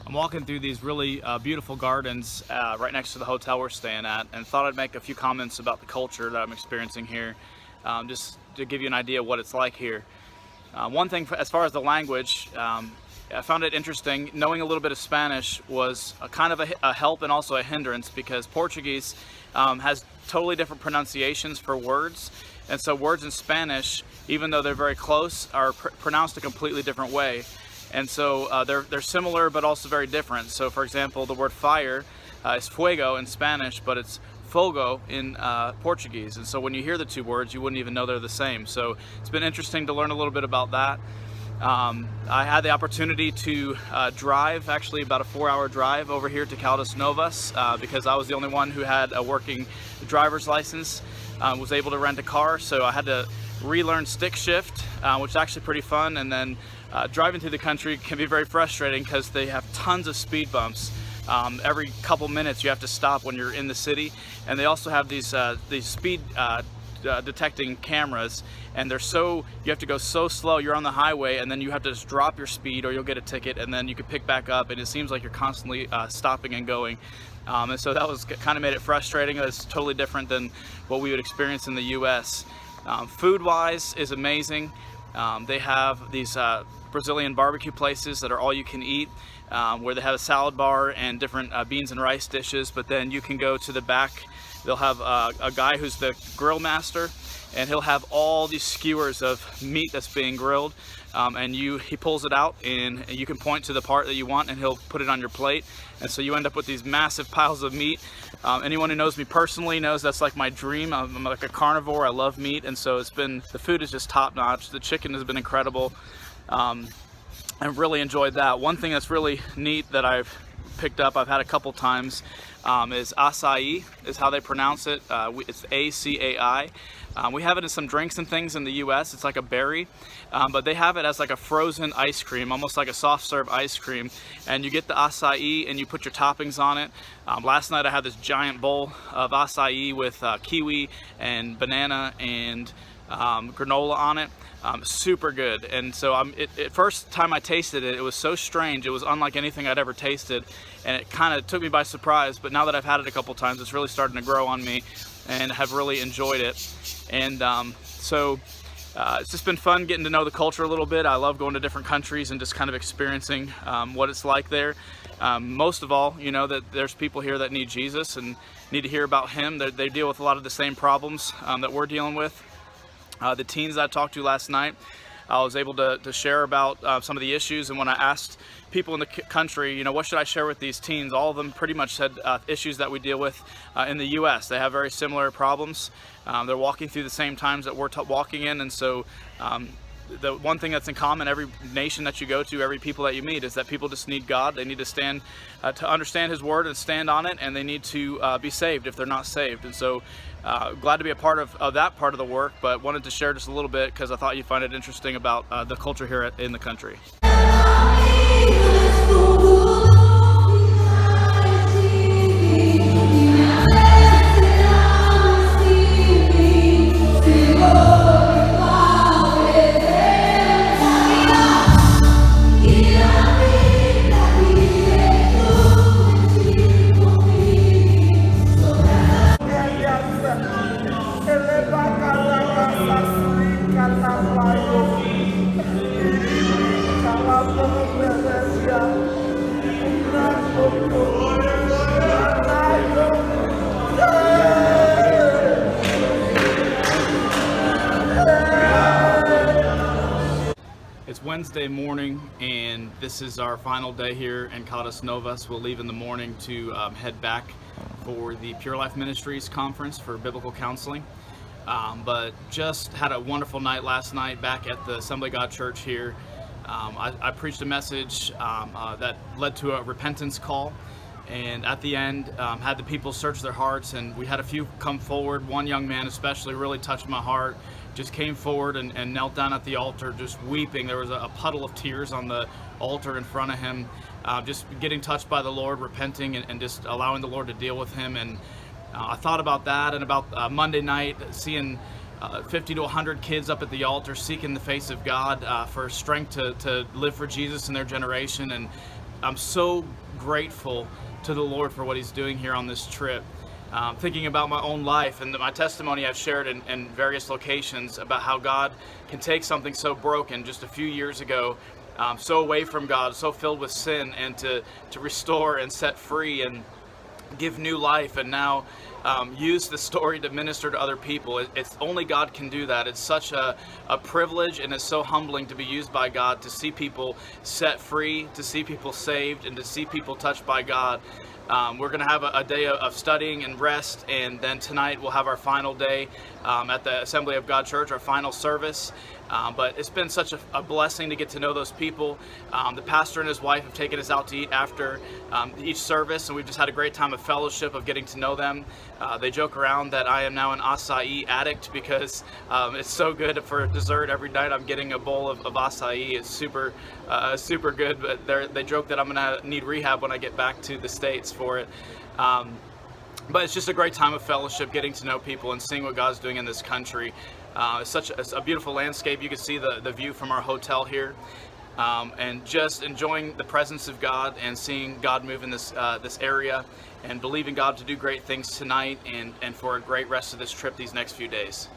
I'm walking through these really beautiful gardens right next to the hotel we're staying at, and thought I'd make a few comments about the culture that I'm experiencing here, just to give you an idea of what it's like here. One thing, as far as the language, I found it interesting. Knowing a little bit of Spanish was a kind of a help and also a hindrance, because Portuguese has totally different pronunciations for words, and so words in Spanish, even though they're very close, are pronounced a completely different way. And so they're similar but also very different. So for example, the word fire is fuego in Spanish, but it's fogo in Portuguese. And so when you hear the two words, you wouldn't even know they're the same. So it's been interesting to learn a little bit about that. I had the opportunity to drive, actually about a 4-hour drive over here to Caldas Novas, because I was the only one who had a working driver's license, was able to rent a car. So I had to relearn stick shift, which is actually pretty fun. And then driving through the country can be very frustrating because they have tons of speed bumps. Every couple minutes you have to stop when you're in the city, and they also have these speed detecting cameras, and you have to go so slow. You're on the highway, and then you have to just drop your speed or you'll get a ticket, and then you can pick back up, and it seems like you're constantly stopping and going. And so that was kind of made it frustrating. It's totally different than what we would experience in the US. Food-wise is amazing. They have these Brazilian barbecue places that are all you can eat, where they have a salad bar and different beans and rice dishes. But then you can go to the back. They'll have a guy who's the grill master, and he'll have all these skewers of meat that's being grilled, and he pulls it out, and you can point to the part that you want, and he'll put it on your plate. And so you end up with these massive piles of meat. Anyone who knows me personally knows that's like my dream. I'm like a carnivore. I love meat, and so the food is just top notch. The chicken has been incredible. I've really enjoyed that. One thing that's really neat that I've picked up, I've had a couple times, is acai, is how they pronounce it. It's A-C-A-I. We have it in some drinks and things in the US. It's like a berry, but they have it as like a frozen ice cream, almost like a soft serve ice cream. And you get the acai and you put your toppings on it. Last night I had this giant bowl of acai with kiwi and banana and granola on it. Super good. And so first time I tasted it, it was so strange. It was unlike anything I'd ever tasted, and it kind of took me by surprise. But now that I've had it a couple times, it's really starting to grow on me, and have really enjoyed it. And so it's just been fun getting to know the culture a little bit. I love going to different countries and just kind of experiencing what it's like there. Most of all, you know, that there's people here that need Jesus and need to hear about Him. They deal with a lot of the same problems that we're dealing with. The teens that I talked to last night, I was able to share about some of the issues, and when I asked people in the country, you know, what should I share with these teens, all of them pretty much said issues that we deal with in the US. They have very similar problems. They're walking through the same times that we're walking in, and so the one thing that's in common, every nation that you go to, every people that you meet, is that people just need God. They need to stand to understand His Word and stand on it, and they need to be saved if they're not saved. And so glad to be a part of that part of the work, but wanted to share just a little bit because I thought you'd find it interesting about the culture here in the country. It's Wednesday morning, and this is our final day here in Caldas Novas. We'll leave in the morning to head back for the Pure Life Ministries conference for biblical counseling. But just had a wonderful night last night back at the Assembly of God Church here. I preached a message that led to a repentance call, and at the end had the people search their hearts, and we had a few come forward. One young man especially really touched my heart, just came forward and knelt down at the altar just weeping. There was a puddle of tears on the altar in front of him, just getting touched by the Lord, repenting and just allowing the Lord to deal with him. And I thought about that, and about Monday night seeing 50 to 100 kids up at the altar seeking the face of God for strength to live for Jesus in their generation. And I'm so grateful to the Lord for what He's doing here on this trip. Thinking about my own life and my testimony I've shared in various locations about how God can take something so broken just a few years ago, so away from God, so filled with sin, and to restore and set free and give new life, and now use the story to minister to other people. It's only God can do that. It's such a privilege, and it's so humbling to be used by God, to see people set free, to see people saved, and to see people touched by God. We're going to have a day of studying and rest, and then tonight we'll have our final day at the Assembly of God Church, our final service. But it's been such a blessing to get to know those people. The pastor and his wife have taken us out to eat after each service, and we've just had a great time of fellowship, of getting to know them. They joke around that I am now an acai addict because it's so good for dessert. Every night I'm getting a bowl of acai. It's super good, but they joke that I'm going to need rehab when I get back to the States for it. But it's just a great time of fellowship, getting to know people and seeing what God's doing in this country. It's such a beautiful landscape. You can see the view from our hotel here, and just enjoying the presence of God and seeing God move in this area, and believing God to do great things tonight and for a great rest of this trip these next few days.